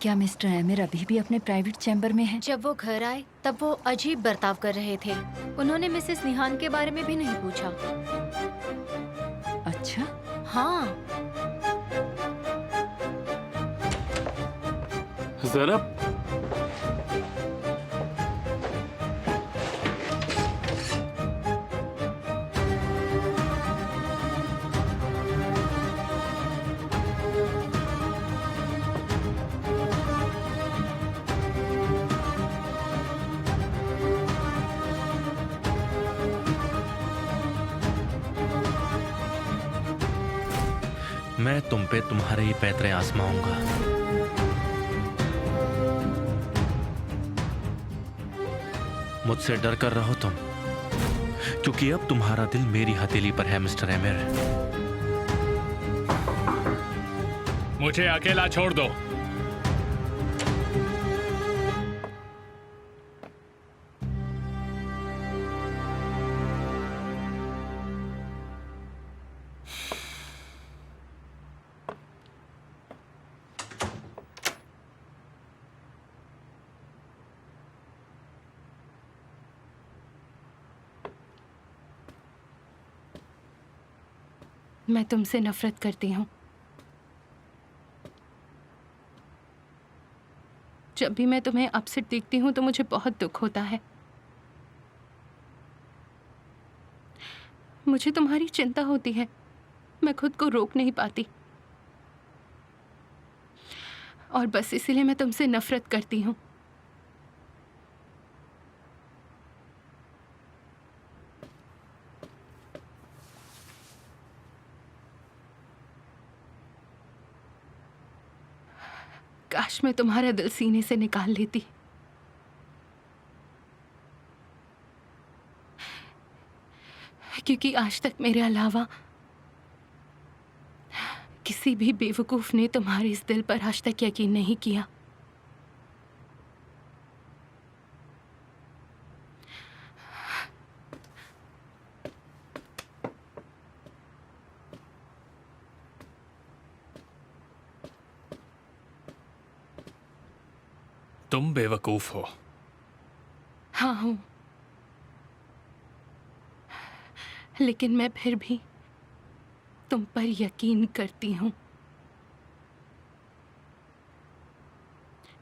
क्या mister emir अभी भी अपने प्राइवेट चैम्बर में हैं? जब वो घर आए तब वो अजीब बर्ताव कर रहे थे। उन्होंने मिसेस निहान के बारे में भी नहीं पूछा। अच्छा। हाँ। ज़ैनब, मैं तुम पे तुम्हारे ही पैतरे आजमाऊंगा। मुझसे डर कर रहो तुम, क्योंकि अब तुम्हारा दिल मेरी हथेली पर है मिस्टर एमिर। मुझे अकेला छोड़ दो। मैं तुमसे नफरत करती हूँ। जब भी मैं तुम्हें अपसेट देखती हूँ तो मुझे बहुत दुख होता है। मुझे तुम्हारी चिंता होती है, मैं खुद को रोक नहीं पाती और बस इसीलिए मैं तुमसे नफरत करती हूँ। काश मैं तुम्हारा दिल सीने से निकाल लेती। क्योंकि आज तक मेरे अलावा किसी भी बेवकूफ ने तुम्हारे इस दिल पर आज तक यकीन नहीं किया। तुम बेवकूफ हो। हाँ हूँ, लेकिन मैं फिर भी तुम पर यकीन करती हूँ।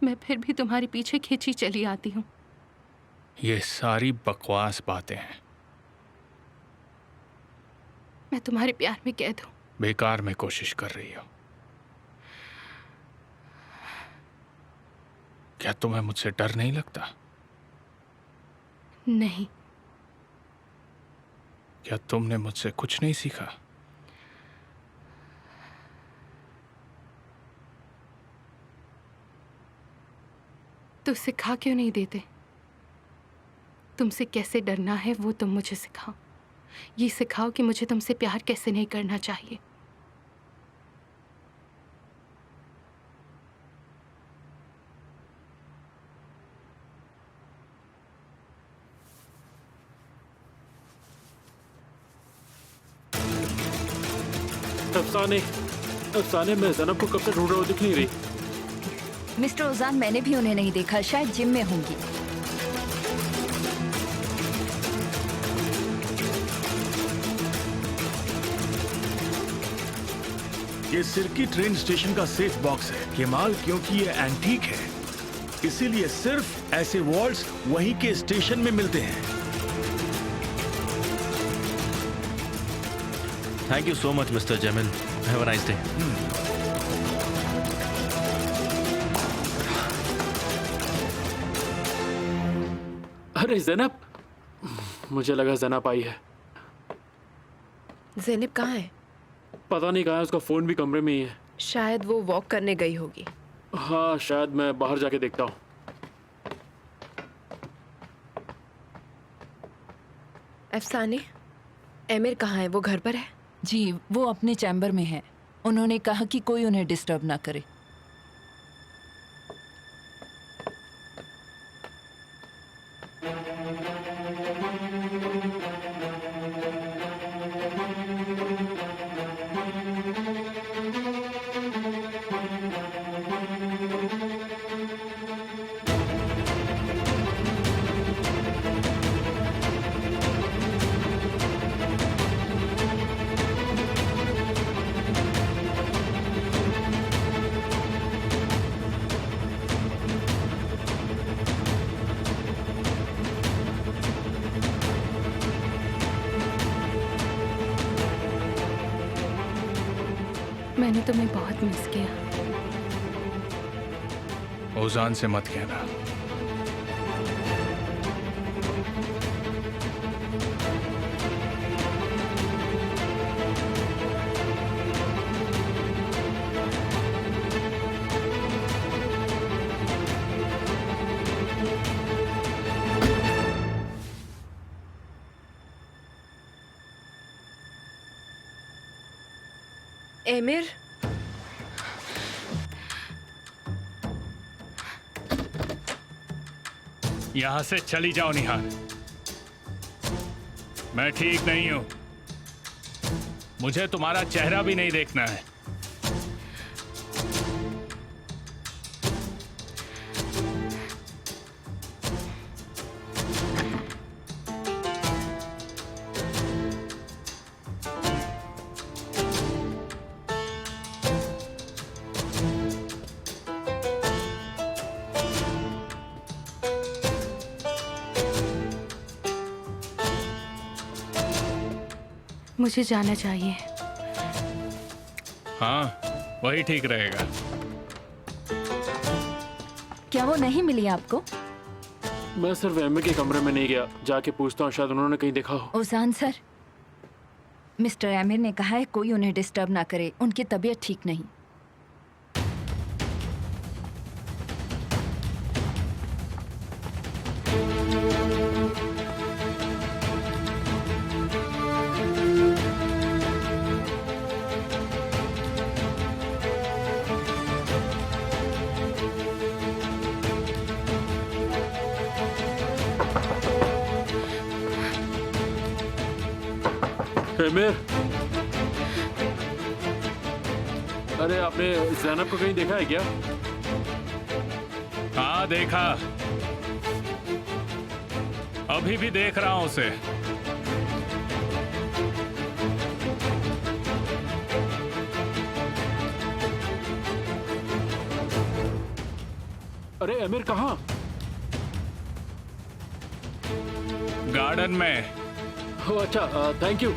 मैं फिर भी तुम्हारे पीछे खींची चली आती हूँ। ये सारी बकवास बातें हैं। मैं तुम्हारे प्यार में कैद हूँ। बेकार में कोशिश कर रही हो। क्या तुम्हें मुझसे डर नहीं लगता? नहीं। क्या तुमने मुझसे कुछ नहीं सीखा? तो सिखा क्यों नहीं देते? तुमसे कैसे डरना है वो तुम मुझे सिखाओ। ये सिखाओ कि मुझे तुमसे प्यार कैसे नहीं करना चाहिए। अफसाने, अफसाने, मैं ज़ैनब को कब से ढूंढ रहा हूँ, दिख नहीं रही। मिस्टर ओजान, मैंने भी उन्हें नहीं देखा, शायद जिम में होंगी। ये सिरकी ट्रेन स्टेशन का सेफ बॉक्स है केमाल, क्योंकि ये एंटीक है, इसीलिए सिर्फ ऐसे वॉल्ट्स वहीं के स्टेशन में मिलते हैं। Thank you so much mister Jemin. Have a nice day. अरे ज़ैनब, मुझे लगा ज़ैनब आई है। ज़ैनब कहाँ है? पता नहीं कहाँ है, उसका फ़ोन भी कमरे में ही है। शायद वो वॉक करने गई होगी। हाँ, शायद मैं बाहर जाके देखता हूँ। अफसाने, एमिर कहाँ है? वो घर पर है? जी, वो अपने चैम्बर में है। उन्होंने कहा कि कोई उन्हें डिस्टर्ब ना करे। मैंने तुम्हें बहुत मिस किया। ओजान से मत कहना। एमिर, यहां से चली जाओ निहार। मैं ठीक नहीं हूं। मुझे तुम्हारा चेहरा भी नहीं देखना है। मुझे जाना चाहिए। हाँ, वही ठीक रहेगा। क्या वो नहीं मिली आपको? मैं सिर्फ एमए के कमरे में नहीं गया, जाके पूछता हूँ, शायद उन्होंने कहीं देखा हो। ओजान सर, मिस्टर आमिर ने कहा है कोई उन्हें डिस्टर्ब ना करे, उनकी तबीयत ठीक नहीं। एमिर, अरे आपने ज़ैनब को कहीं देखा है क्या? हाँ, देखा। अभी भी देख रहा हूं उसे। अरे एमिर कहाँ? गार्डन में। ओह अच्छा, थैंक यू।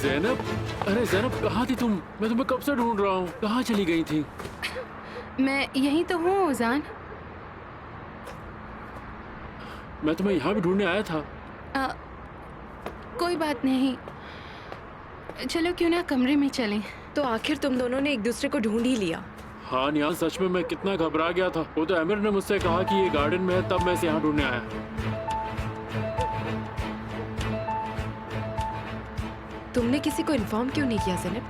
ज़ैनब, अरे ज़ैनब कहाँ थी तुम? मैं तुम्हें कब से ढूंढ रहा हूँ, कहाँ चली गई थी? मैं यहीं तो हूँ ओजान। मैं तुम्हें यहाँ भी ढूंढने आया था। कोई बात नहीं, चलो क्यों ना कमरे में चलें। तो आखिर तुम दोनों ने एक दूसरे को ढूंढ ही लिया। हाँ निहाल, सच में मैं कितना घबरा गया था। वो तो आमिर ने मुझसे कहा कि ये गार्डन में है, तब मैं इसे यहाँ ढूंढने आया। तुमने किसी को इन्फॉर्म क्यों नहीं किया ज़ैनब?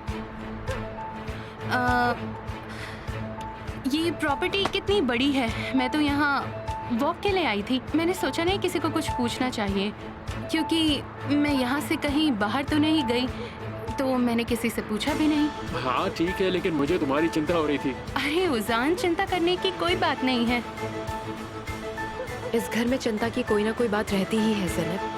ये प्रॉपर्टी कितनी बड़ी है, मैं तो यहाँ वॉक के लिए आई थी। मैंने सोचा नहीं किसी को कुछ पूछना चाहिए, क्योंकि मैं यहाँ से कहीं बाहर तो नहीं गई, तो मैंने किसी से पूछा भी नहीं। हाँ ठीक है, लेकिन मुझे तुम्हारी चिंता हो रही थी। अरे उजान, चिंता करने की कोई बात नहीं है। इस घर में चिंता की कोई ना कोई बात रहती ही है Zainab.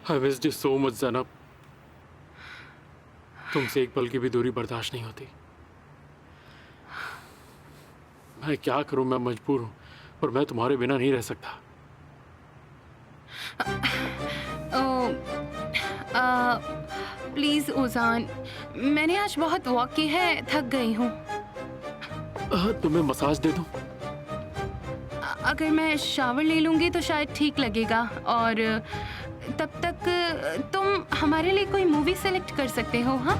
I missed you so much Zainab. तुमसे एक पल की भी दूरी बर्दाश्त नहीं होती। मैं क्या करूं, मैं मजबूर हूं, पर मैं तुम्हारे बिना नहीं रह सकता। प्लीज़ ओजान, मैंने आज बहुत वॉक की है, थक गई हूँ। तुम्हें मसाज दे दूं? अगर मैं शावर ले लूँगी तो शायद ठीक लगेगा, और तब तक तुम हमारे लिए कोई मूवी सेलेक्ट कर सकते हो। हाँ,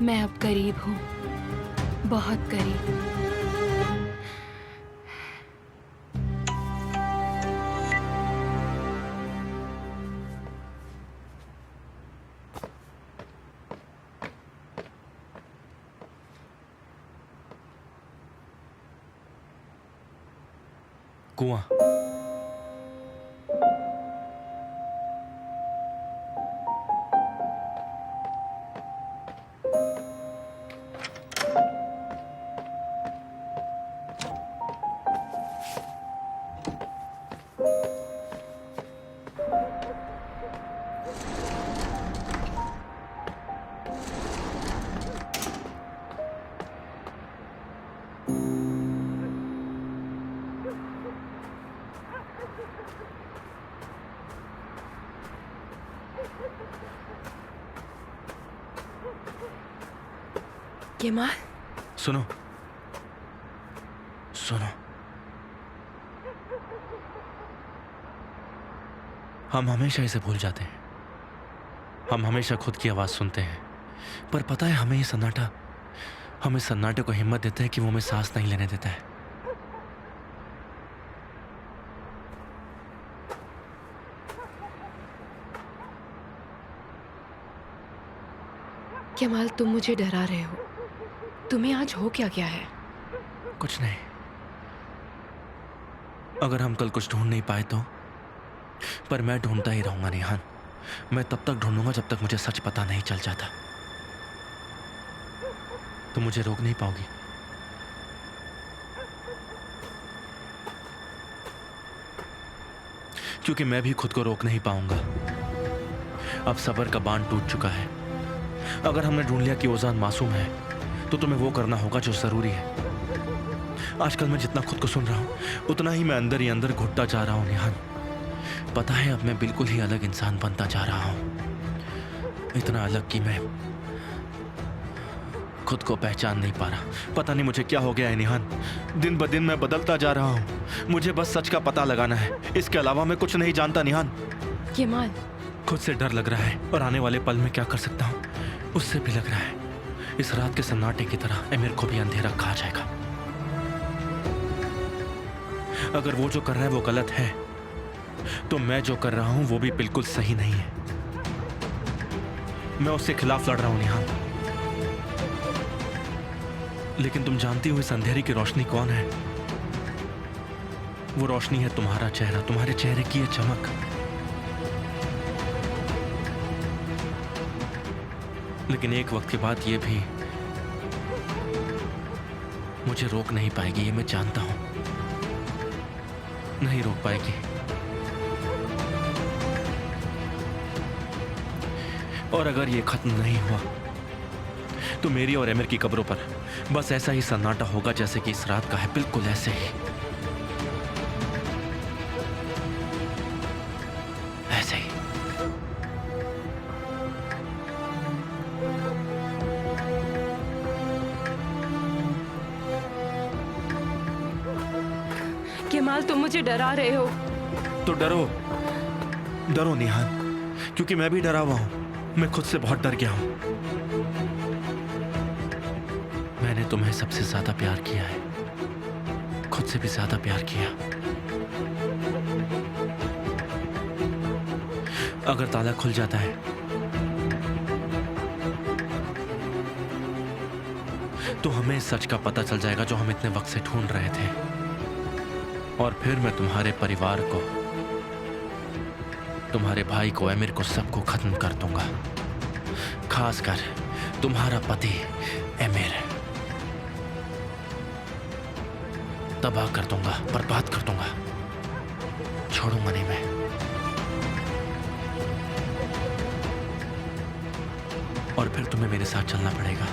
मैं अब करीब हूँ, बहुत करीब। कुआं। केमाल, सुनो सुनो, हम हमेशा इसे भूल जाते हैं। हम हमेशा खुद की आवाज सुनते हैं, पर पता है हमें ये सन्नाटा, हम इस सन्नाटे को हिम्मत देते हैं कि वो हमें सांस नहीं लेने देता है। केमाल, तुम मुझे डरा रहे हो। तुम्हें आज हो क्या गया है? कुछ नहीं। अगर हम कल कुछ ढूंढ नहीं पाए तो, पर मैं ढूंढता ही रहूंगा निहान। मैं तब तक ढूंढूंगा जब तक मुझे सच पता नहीं चल जाता। तुम मुझे रोक नहीं पाओगी। क्योंकि मैं भी खुद को रोक नहीं पाऊंगा। अब सब्र का बांध टूट चुका है। अगर हमने ढूंढ लिया कि ओजान मासूम है, तो तुम्हें वो करना होगा जो जरूरी है। आजकल मैं जितना खुद को सुन रहा हूं, उतना ही मैं अंदर ही अंदर घुटता जा रहा हूं निहान। पता है अब मैं बिल्कुल ही अलग इंसान बनता जा रहा हूं। इतना अलग कि मैं खुद को पहचान नहीं पा रहा। पता नहीं मुझे क्या हो गया है निहान। दिन ब दिन मैं बदलता जा रहा हूं। मुझे बस सच का पता लगाना है, इसके अलावा मैं कुछ नहीं जानता निहान। केमाल, खुद से डर लग रहा है, और आने वाले पल में क्या कर सकता हूं उससे भी लग रहा है। इस रात के सन्नाटे की तरह एमिर को भी अंधेरा खा जाएगा। अगर वो जो कर रहा है वो गलत है, तो मैं जो कर रहा हूं वो भी बिल्कुल सही नहीं है। मैं उसके खिलाफ लड़ रहा हूं निहान। लेकिन तुम जानती हो इस अंधेरे की रोशनी कौन है? वो रोशनी है तुम्हारा चेहरा, तुम्हारे चेहरे की ये चमक। लेकिन एक वक्त के बाद ये भी मुझे रोक नहीं पाएगी, ये मैं जानता हूं। नहीं रोक पाएगी। और अगर ये खत्म नहीं हुआ, तो मेरी और एमिर की कब्रों पर बस ऐसा ही सन्नाटा होगा जैसे कि इस रात का है, बिल्कुल ऐसे ही। ऐसे ही। केमाल, तुम मुझे डरा रहे हो। तो डरो, डरो निहान, क्योंकि मैं भी डरा हुआ हूं। मैं खुद से बहुत डर गया हूं। मैंने तुम्हें सबसे ज्यादा प्यार किया है, खुद से भी ज्यादा प्यार किया। अगर ताला खुल जाता है तो हमें सच का पता चल जाएगा जो हम इतने वक्त से ढूंढ रहे थे, और फिर मैं तुम्हारे परिवार को, तुम्हारे भाई को, एमिर को, सबको खत्म कर दूंगा, खासकर तुम्हारा पति एमिर। तबाह कर दूंगा, बर्बाद कर दूंगा, छोड़ूंगा नहीं मैं। और फिर तुम्हें मेरे साथ चलना पड़ेगा।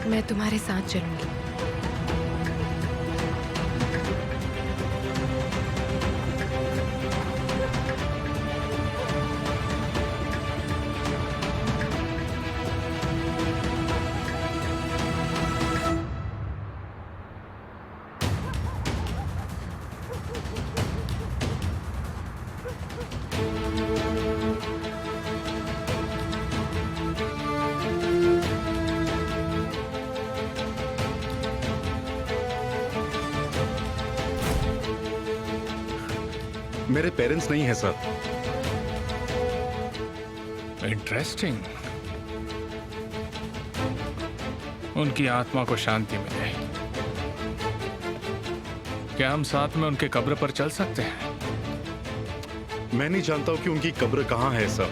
मैं तुम्हारे साथ चलूंगी। मेरे पेरेंट्स नहीं है सर। इंटरेस्टिंग। उनकी आत्मा को शांति मिले। क्या हम साथ में उनके कब्र पर चल सकते हैं? मैं नहीं जानता हूं कि उनकी कब्र कहां है सर।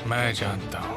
मैं जानता हूं।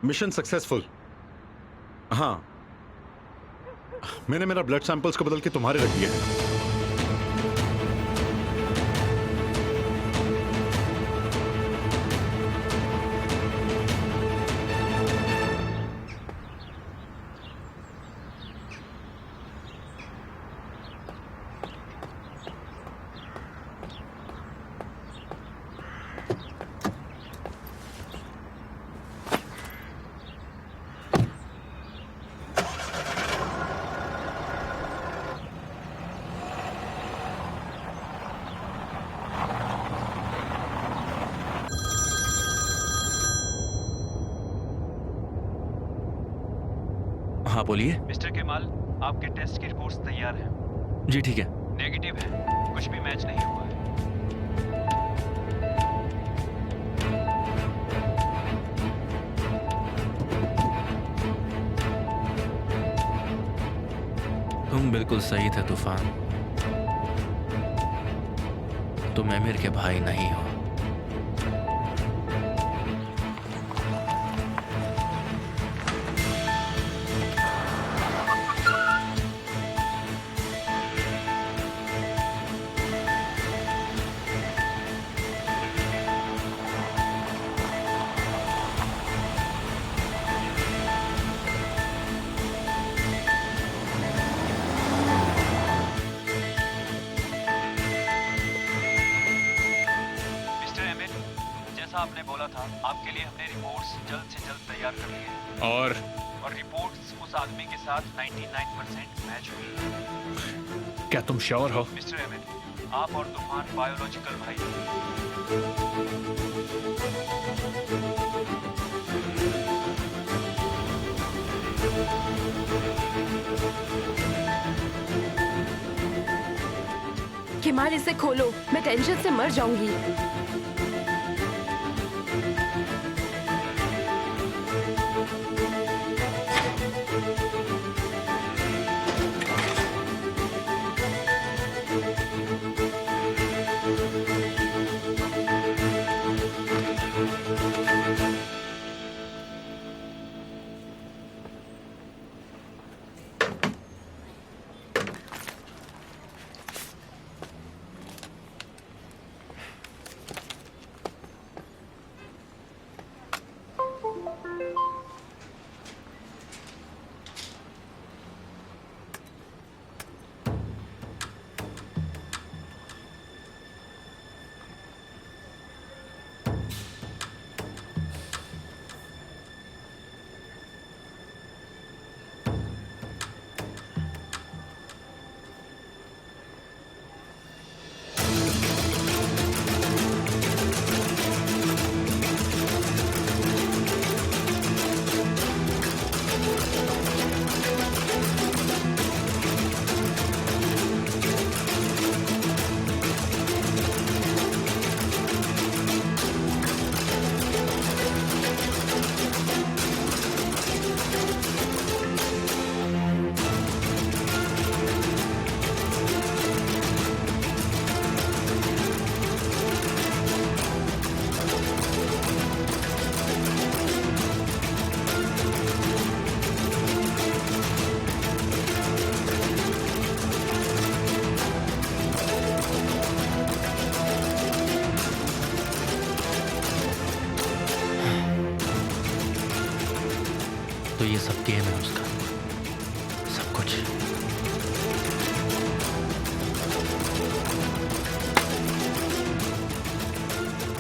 Mission successful. हाँ, मैंने मेरा ब्लड सैंपल्स को बदल के तुम्हारे रख दिया है। हाँ बोलिए। मिस्टर केमाल, आपके टेस्ट की रिपोर्ट्स तैयार हैं। जी ठीक है। नेगेटिव है, कुछ भी मैच नहीं हुआ है। तुम बिल्कुल सही थे तूफान, तुम एमिर के भाई नहीं हो। आपने बोला था, आपके लिए हमने रिपोर्ट्स जल्द से जल्द तैयार कर ली है। और रिपोर्ट्स उस आदमी के साथ 99% मैच हुई है। क्या तुम श्योर हो? मिस्टर एमिन, आप और तूफान बायोलॉजिकल भाई हैं। केमाल, इसे खोलो, मैं टेंशन से मर जाऊंगी। तो ये सब गेम है उसका, सब कुछ।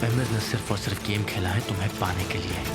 अहमद ने सिर्फ और सिर्फ गेम खेला है तुम्हें पाने के लिए।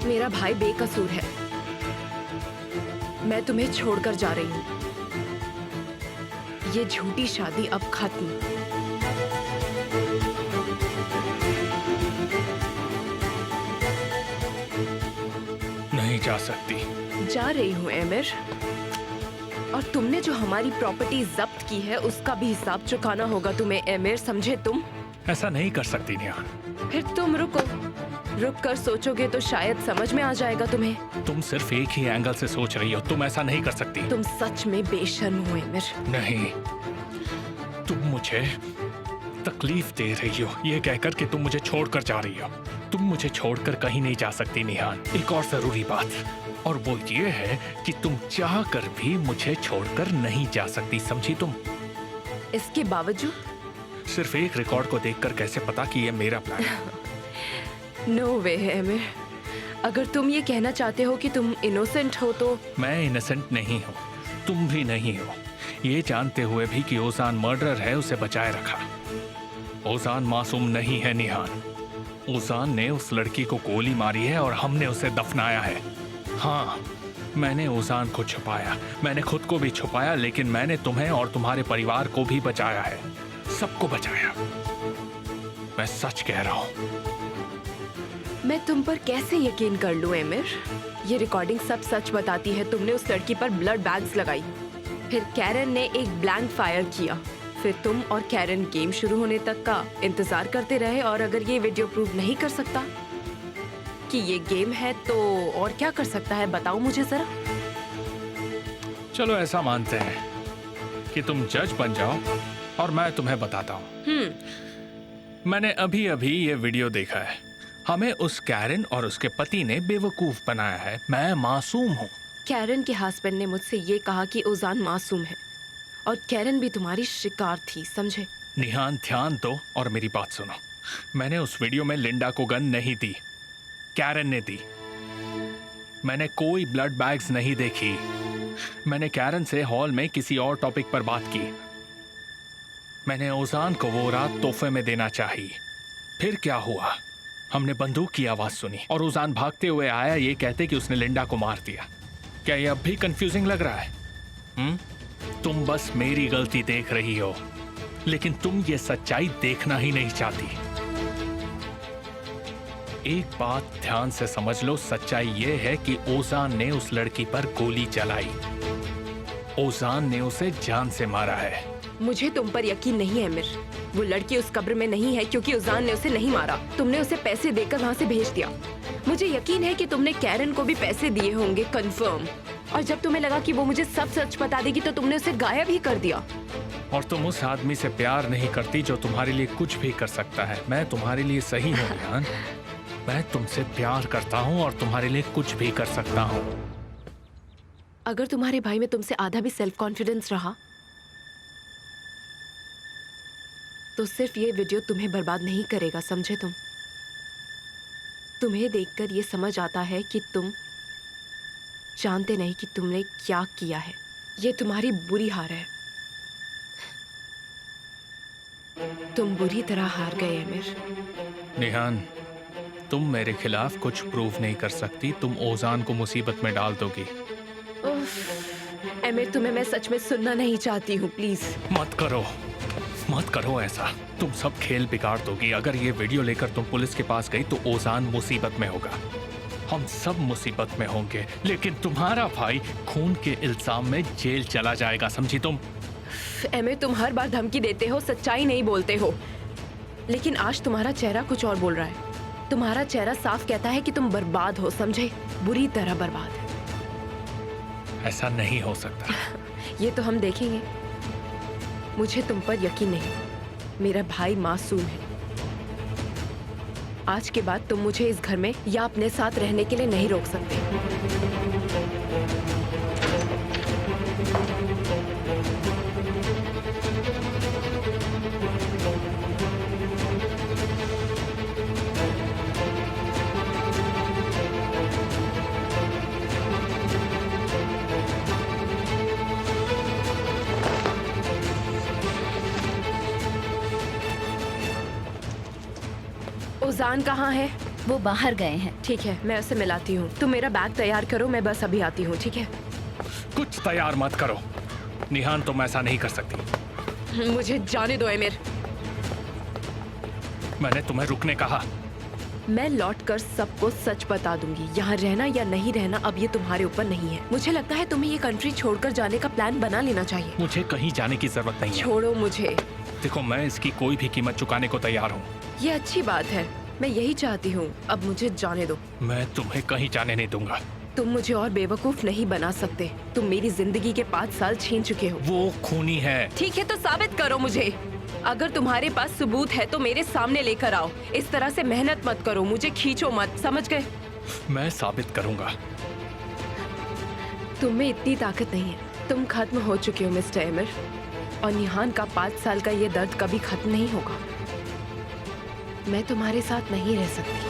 मेरा भाई बेकसूर है। मैं तुम्हें छोड़कर जा रही हूँ। ये झूठी शादी अब खत्म। नहीं जा सकती। जा रही हूँ एमिर, और तुमने जो हमारी प्रॉपर्टी जब्त की है उसका भी हिसाब चुकाना होगा तुम्हें एमिर, समझे तुम? ऐसा नहीं कर सकती निहान। फिर तुम रुक कर सोचोगे तो शायद समझ में आ जाएगा तुम्हें। तुम सिर्फ एक ही एंगल से सोच रही हो, तुम ऐसा नहीं कर सकती। तुम सच में बेशर्म हो एमिर। नहीं, तुम मुझे तकलीफ दे रही हो ये कहकर कि तुम मुझे छोड़कर जा रही हो। तुम मुझे छोड़कर कहीं नहीं जा सकती निहान। एक और जरूरी बात, और वो ये है कि तुम चाह कर भी मुझे छोड़कर नहीं जा सकती, समझी तुम? इसके बावजूद? सिर्फ एक रिकॉर्ड को देखकर कैसे पता कि ये मेरा प्लान है? नो वे एमिर, अगर तुम ये कहना चाहते हो कि तुम इनोसेंट हो तो मैं इनोसेंट नहीं हूँ, तुम भी नहीं हो। ये जानते हुए भी कि ओजान मर्डरर है, उसे बचाए रखा। ओजान मासूम नहीं है निहान। ओजान ने उस लड़की को गोली मारी है और हमने उसे दफनाया है। हाँ, मैंने ओजान को छुपाया, मैंने खुद को भी छुपाया, लेकिन मैंने तुम्हें और तुम्हारे परिवार को भी बचाया है, सबको बचाया। मैं सच कह रहा हूँ। मैं तुम पर कैसे यकीन कर लूं एमिर? ये रिकॉर्डिंग सब सच बताती है। तुमने उस लड़की पर ब्लड बैग्स लगाई, फिर कैरन ने एक ब्लैंक फायर किया, फिर तुम और कैरन गेम शुरू होने तक का इंतजार करते रहे। और अगर ये वीडियो प्रूव नहीं कर सकता कि ये गेम है तो और क्या कर सकता है, बताओ मुझे जरा। चलो ऐसा मानते हैं कि तुम जज बन जाओ और मैं तुम्हें बताता हूँ। मैंने अभी अभी ये वीडियो देखा है। हमें उस कैरन और उसके पति ने बेवकूफ बनाया है। मैं मासूम हूँ। कैरन के हस्बैंड ने मुझसे ये कहा कि ओजान मासूम है और कैरन भी तुम्हारी शिकार थी, समझे? निहान ध्यान दो और मेरी बात सुनो। मैंने उस वीडियो में लिंडा को गन नहीं दी, कैरन ने दी। मैंने कोई ब्लड बैग्स नहीं देखी। मैंने कैरन से हॉल में किसी और टॉपिक पर बात की। मैंने ओजान को वो रात तोहफे में देना चाहिए। फिर क्या हुआ? हमने बंदूक की आवाज सुनी और ओजान भागते हुए आया, ये कहते कि उसने लिंडा को मार दिया। क्या ये अब भी कंफ्यूजिंग लग रहा है? तुम बस मेरी गलती देख रही हो, लेकिन तुम ये सच्चाई देखना ही नहीं चाहती। एक बात ध्यान से समझ लो, सच्चाई ये है कि ओजान ने उस लड़की पर गोली चलाई। ओजान ने उसे जान से मारा है। मुझे तुम पर यकीन नहीं है अमीर। वो लड़की उस कब्र में नहीं है क्योंकि ओजान ने उसे नहीं मारा। तुमने उसे पैसे देकर वहाँ से भेज दिया। मुझे यकीन है कि तुमने कैरन को भी पैसे दिए होंगे, कंफर्म। और जब तुम्हें लगा कि वो मुझे सब सच बता देगी तो तुमने उसे गायब ही कर दिया। और तुम उस आदमी से प्यार नहीं करती जो तुम्हारे लिए कुछ भी कर सकता है। मैं तुम्हारे लिए सही हूँ निहान। मैं तुमसे प्यार करता हूँ और तुम्हारे लिए कुछ भी कर सकता हूँ। अगर तुम्हारे भाई में तुमसे आधा भी सेल्फ कॉन्फिडेंस रहा तो सिर्फ ये वीडियो तुम्हें बर्बाद नहीं करेगा, समझे? तुम्हें देखकर ये समझ आता है कि तुम जानते नहीं कि तुमने क्या किया है। ये तुम्हारी बुरी हार है। तुम बुरी तरह हार गए अमीर। निहान, तुम मेरे खिलाफ कुछ प्रूव नहीं कर सकती। तुम ओजान को मुसीबत में डाल दोगी। अमीर, तुम्हें मैं सच में सुनना नहीं चाहती हूँ, प्लीज मत करो ऐसा। तुम सब खेल बिगाड़ दोगी। अगर ये वीडियो लेकर तुम पुलिस के पास गई तो ओजान मुसीबत में होगा, हम सब मुसीबत में होंगे, लेकिन तुम्हारा भाई खून के इल्जाम में जेल चला जाएगा, समझी तुम? अमीर, तुम हर बार धमकी देते हो, सच्चाई नहीं बोलते हो। लेकिन आज तुम्हारा चेहरा कुछ और बोल रहा है। तुम्हारा चेहरा साफ कहता है कि तुम बर्बाद हो, समझे? बुरी तरह बर्बाद। ऐसा नहीं हो सकता। ये तो हम देखेंगे। मुझे तुम पर यकीन नहीं। मेरा भाई मासूम है। आज के बाद तुम मुझे इस घर में या अपने साथ रहने के लिए नहीं रोक सकते। ओजान कहाँ है? वो बाहर गए हैं। ठीक है, मैं उसे मिलाती हूँ। तुम मेरा बैग तैयार करो, मैं बस अभी आती हूँ, ठीक है? कुछ तैयार मत करो निहान, तुम ऐसा नहीं कर सकती। मुझे जाने दो अमीर। मैंने तुम्हें रुकने कहा। मैं लौटकर सबको सच बता दूंगी। यहाँ रहना या नहीं रहना अब ये तुम्हारे ऊपर नहीं है। मुझे लगता है तुम्हें ये कंट्री छोड़कर जाने का प्लान बना लेना चाहिए। मुझे कहीं जाने की जरूरत नहीं है। छोड़ो मुझे। देखो, मैं इसकी कोई भी कीमत चुकाने को तैयार हूँ। ये अच्छी बात है, मैं यही चाहती हूँ। अब मुझे जाने दो। मैं तुम्हें कहीं जाने नहीं दूंगा। तुम मुझे और बेवकूफ नहीं बना सकते। तुम मेरी जिंदगी के 5 साल छीन चुके हो। वो खूनी है। ठीक है, तो साबित करो मुझे। अगर तुम्हारे पास सबूत है तो मेरे सामने लेकर आओ। इस तरह से मेहनत मत करो, मुझे खींचो मत, समझ गए? मैं साबित करूंगा। तुम में इतनी ताकत नहीं है। तुम खत्म हो चुके हो मिस्टर अमीर, और निहान का 5 साल का ये दर्द कभी खत्म नहीं होगा। मैं तुम्हारे साथ नहीं रह सकती।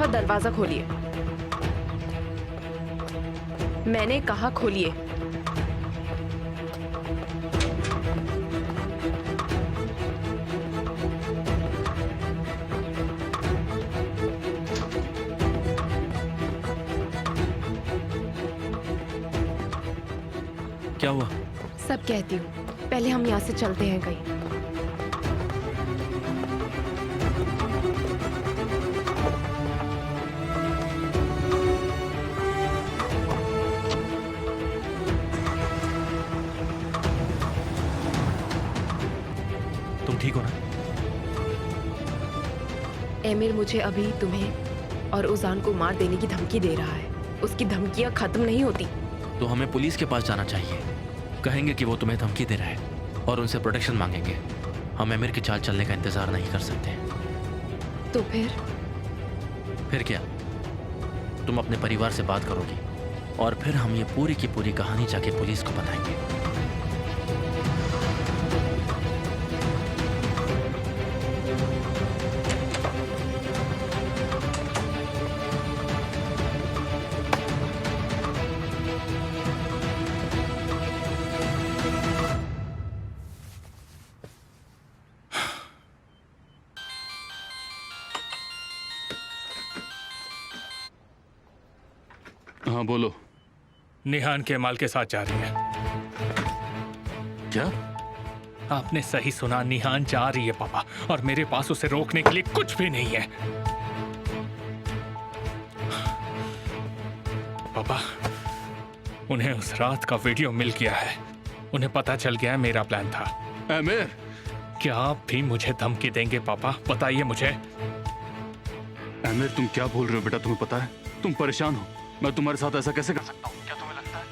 दफा दरवाजा खोलिए। मैंने कहा खोलिए। क्या हुआ? सब कहती हूँ, पहले हम यहाँ से चलते हैं कहीं। तुम ठीक हो ना? एमिर मुझे अभी तुम्हें और उजान को मार देने की धमकी दे रहा है। उसकी धमकियां खत्म नहीं होती। तो हमें पुलिस के पास जाना चाहिए। कहेंगे कि वो तुम्हें धमकी दे रहा है और उनसे प्रोटेक्शन मांगेंगे। हम एमिर की चाल चलने का इंतजार नहीं कर सकते। तो फिर क्या? तुम अपने परिवार से बात करोगी और फिर हम ये पूरी की पूरी कहानी जाके पुलिस को बताएंगे। हाँ बोलो। निहान केमाल के साथ जा रही है। क्या? आपने सही सुना, निहान जा रही है पापा, और मेरे पास उसे रोकने के लिए कुछ भी नहीं है। पापा, उन्हें उस रात का वीडियो मिल गया है। उन्हें पता चल गया है मेरा प्लान था। आमिर, क्या आप भी मुझे धमकी देंगे पापा? बताइए मुझे। आमिर तुम क्या बोल रहे हो बेटा? तुम्हें पता है तुम परेशान हो। मैं तुम्हारे साथ ऐसा कैसे कर सकता हूँ? क्या तुम्हें लगता है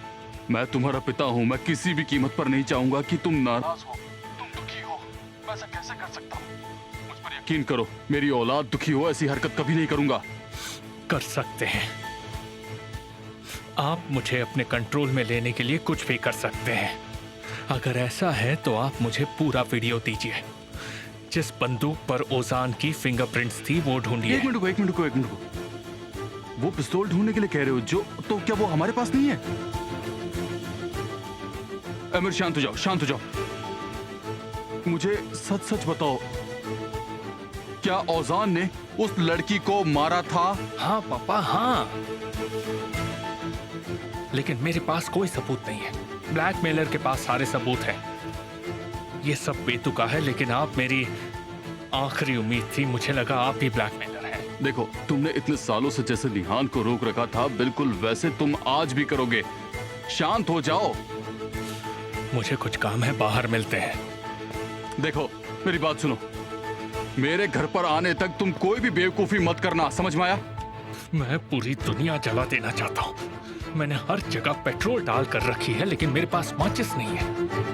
मैं तुम्हारा पिता हूँ? मैं किसी भी कीमत पर नहीं चाहूंगा कि तुम नाराज हो, तुम दुखी हो। मैं ऐसा कैसे कर सकता हूँ? मुझ पर यकीन करो, मेरी औलाद दुखी हो ऐसी हरकत कभी नहीं करूंगा। कर सकते हैं। आप मुझे अपने कंट्रोल में लेने के लिए कुछ भी कर सकते हैं। अगर ऐसा है तो आप मुझे पूरा वीडियो दीजिए। जिस बंदूक पर ओजान की फिंगरप्रिंट्स थी वो ढूंढिए। एक मिनट रुको। वो पिस्तौल ढूंढने के लिए कह रहे हो जो, तो क्या वो हमारे पास नहीं है? आमिर शांत हो जाओ। मुझे सच बताओ, क्या ओजान ने उस लड़की को मारा था? हाँ पापा, हाँ। लेकिन मेरे पास कोई सबूत नहीं है। ब्लैकमेलर के पास सारे सबूत हैं। ये सब बेतुका है, लेकिन आप मेरी आखिरी उम्मीद थी। मुझे लगा आप भी ब्लैकमेलर हैं। देखो, तुमने इतने सालों से जैसे निहान को रोक रखा था, बिल्कुल वैसे तुम आज भी करोगे। शांत हो जाओ। मुझे कुछ काम है, बाहर मिलते हैं। देखो मेरी बात सुनो, मेरे घर पर आने तक तुम कोई भी बेवकूफी मत करना, समझ में आया? मैं पूरी दुनिया जला देना चाहता हूँ। मैंने हर जगह पेट्रोल डाल कर रखी है, लेकिन मेरे पास माचिस नहीं है।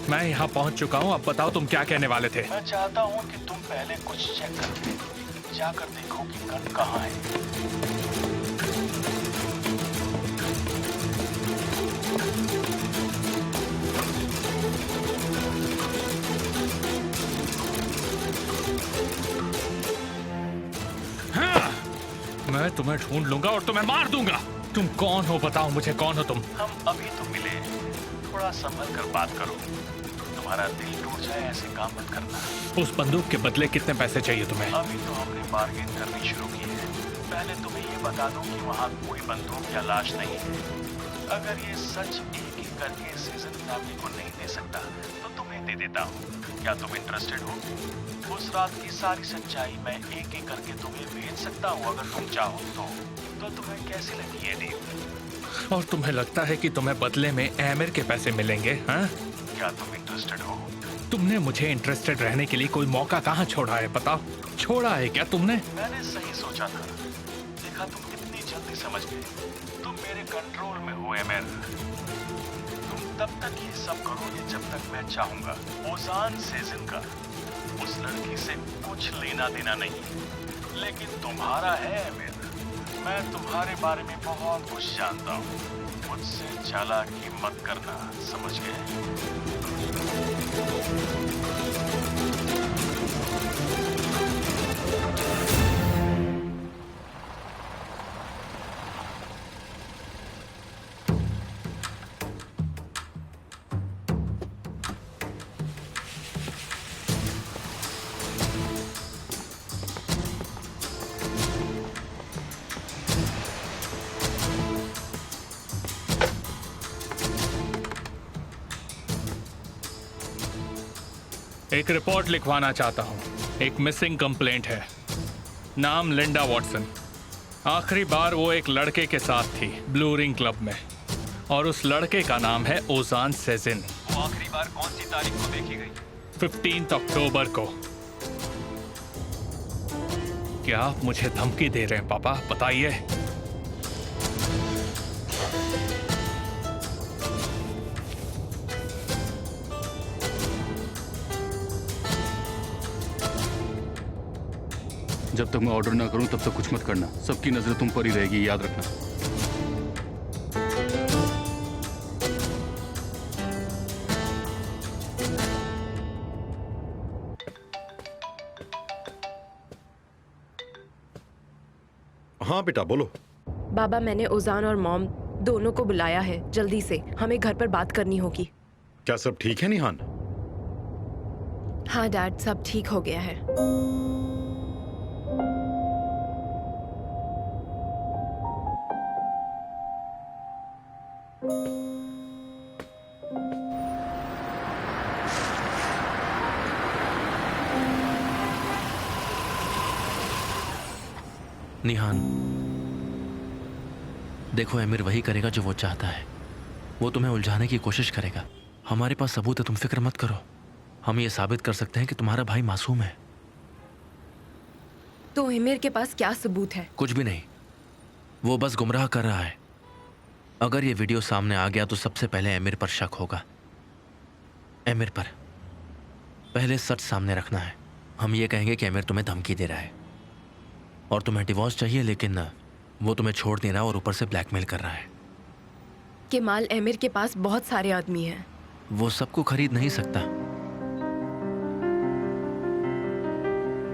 मैं यहाँ पहुँच चुका हूँ। अब बताओ तुम क्या कहने वाले थे? मैं चाहता हूँ कि तुम पहले कुछ चेक करो, जाकर देखो कि गन कहाँ है। मैं तुम्हें ढूंढ लूंगा और तुम्हें मार दूंगा। तुम कौन हो बताओ मुझे, कौन हो तुम? हम अभी तो मिले, थोड़ा संभल कर बात करो। तुम्हारा दिल टूट जाए ऐसे काम मत करना। उस बंदूक के बदले कितने पैसे चाहिए तुम्हें? अभी तो हमने बार्गेन करनी शुरू की है। पहले तुम्हें ये बता दूं कि वहाँ कोई बंदूक या लाश नहीं है। अगर ये सच एक एक करके सीजन फैमिली को नहीं दे सकता तो तुम्हें दे देता हूँ। क्या तुम इंटरेस्टेड हो? उस रात की सारी सच्चाई मैं एक एक करके तुम्हें भेज सकता हूँ अगर तुम चाहो तो तुम्हें कैसी लगी ये डील? और तुम्हें लगता है कि तुम्हें बदले में आमिर के पैसे मिलेंगे? हाँ, क्या तुम इंटरेस्टेड हो? तुमने मुझे इंटरेस्टेड रहने के लिए कोई मौका कहाँ छोड़ा है? बताओ, छोड़ा है क्या तुमने? मैंने सही सोचा था। देखा तुम कितनी जल्दी समझ गए। तुम मेरे कंट्रोल में हो आमिर। तुम तब तक ये सब करोगे जब तक मैं चाहूंगा। ओजान सेजन का उस लड़की से कुछ लेना देना नहीं, लेकिन तुम्हारा है आमिर। मैं तुम्हारे बारे में बहुत कुछ जानता हूँ। मुझसे चालाकी मत करना, समझ गए? एक रिपोर्ट लिखवाना चाहता हूँ। एक मिसिंग कंप्लेंट है। नाम लिंडा वॉटसन। आखिरी बार वो एक लड़के के साथ थी ब्लू रिंग क्लब में, और उस लड़के का नाम है ओजान सेजिन। वो आखिरी बार कौन सी तारीख को देखी गई? 15 अक्टूबर को। क्या आप मुझे धमकी दे रहे हैं पापा? बताइए। जब तक मैं ऑर्डर ना करूं तब तक कुछ मत करना। सबकी नजर तुम पर ही रहेगी, याद रखना। हाँ बेटा बोलो। बाबा, मैंने ओजान और मॉम दोनों को बुलाया है। जल्दी से हमें घर पर बात करनी होगी। क्या सब ठीक है निहान? हाँ डैड, सब ठीक हो गया है। निहान, देखो आमिर वही करेगा जो वो चाहता है। वो तुम्हें उलझाने की कोशिश करेगा। हमारे पास सबूत है, तुम फिक्र मत करो। हम ये साबित कर सकते हैं कि तुम्हारा भाई मासूम है। तो आमिर के पास क्या सबूत है? कुछ भी नहीं, वो बस गुमराह कर रहा है। अगर ये वीडियो सामने आ गया तो सबसे पहले आमिर पर शक होगा। आमिर पर पहले सच सामने रखना है। हम ये कहेंगे कि आमिर तुम्हें धमकी दे रहा है और तुम्हें डिवोर्स चाहिए, लेकिन वो तुम्हें छोड़ नहीं रहा और ऊपर से ब्लैकमेल कर रहा है। केमाल, आमिर के पास बहुत सारे आदमी हैं। वो सबको खरीद नहीं सकता।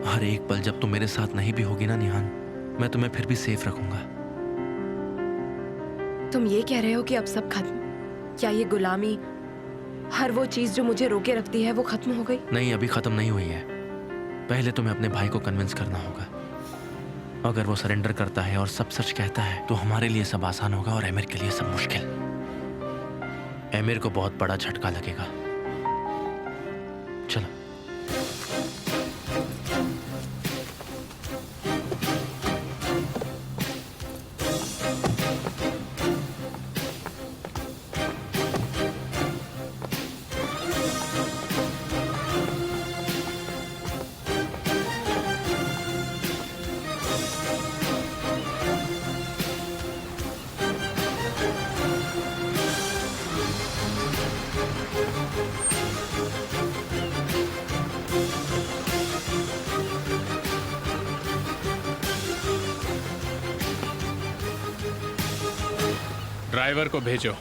हर एक पल जब तुम मेरे साथ नहीं भी होगी ना निहान, मैं तुम्हें फिर भी सेफ रखूंगा। तुम ये कह रहे हो कि अब सब खत्म? क्या ये गुलामी, हर वो चीज जो मुझे रोके रखती है, वो खत्म हो गई? नहीं, अभी खत्म नहीं हुई है। पहले तुम्हें अपने भाई को कन्विंस करना होगा। अगर वो सरेंडर करता है और सब सच कहता है तो हमारे लिए सब आसान होगा और आमिर के लिए सब मुश्किल। आमिर को बहुत बड़ा झटका लगेगा। चलो। ड्राइवर को भेजो।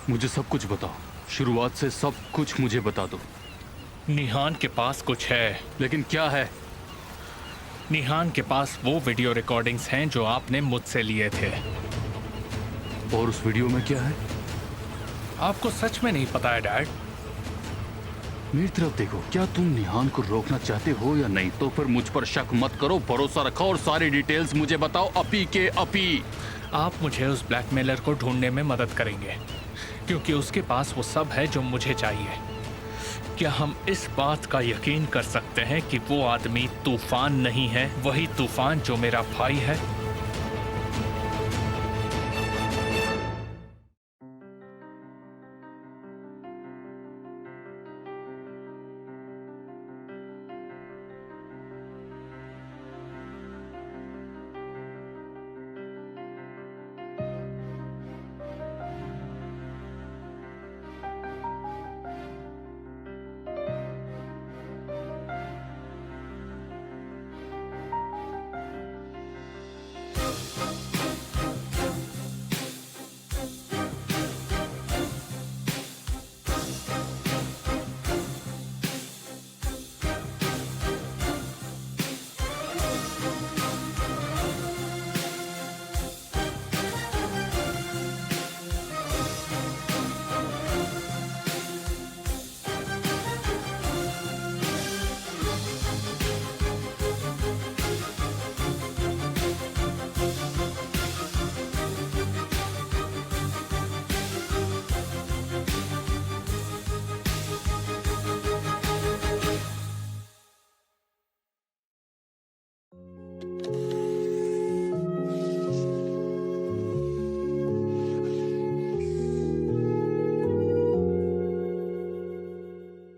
मुझे सब कुछ बताओ, शुरुआत से सब कुछ मुझे बता दो। निहान के पास कुछ है। लेकिन क्या है? निहान के पास वो वीडियो रिकॉर्डिंग्स हैं जो आपने मुझसे लिए थे। और उस वीडियो में क्या है? आपको सच में नहीं पता है डैड? मेरी तरफ देखो, क्या तुम निहान को रोकना चाहते हो या नहीं? तो फिर मुझ पर शक मत करो, भरोसा रखो और सारी डिटेल्स मुझे बताओ अपी के अपी। आप मुझे उस ब्लैकमेलर को ढूंढने में मदद करेंगे क्योंकि उसके पास वो सब है जो मुझे चाहिए। क्या हम इस बात का यकीन कर सकते हैं कि वो आदमी तूफान नहीं है, वही तूफान जो मेरा भाई है?